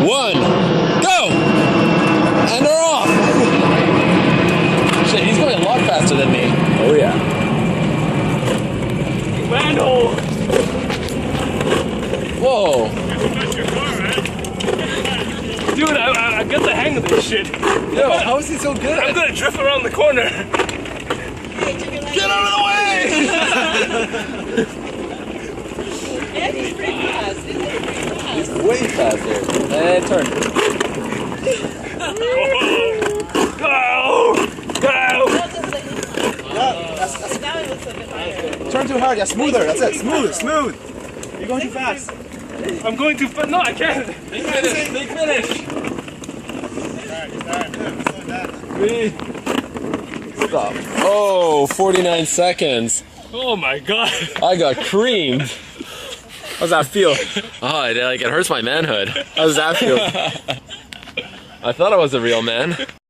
1, go! And they're off! Shit, he's going a lot faster than me. Oh yeah. Manhole! Whoa. Dude, I got the hang of this shit. Yo, how is he so good? I'm gonna drift around the corner. Get out of the way! Yeah, he's pretty fast. He's way faster. And turn. Go! Go! Now it looks a bit higher. Turn too hard. Yeah, smoother. That's it. Smooth. Smooth. You're going too fast. I'm going too fast. No, I can't. Big finish, big finish. Stop. Oh, 49 seconds. Oh my god. I got creamed. How's that feel? Oh, it hurts my manhood. How does that feel? I thought I was a real man.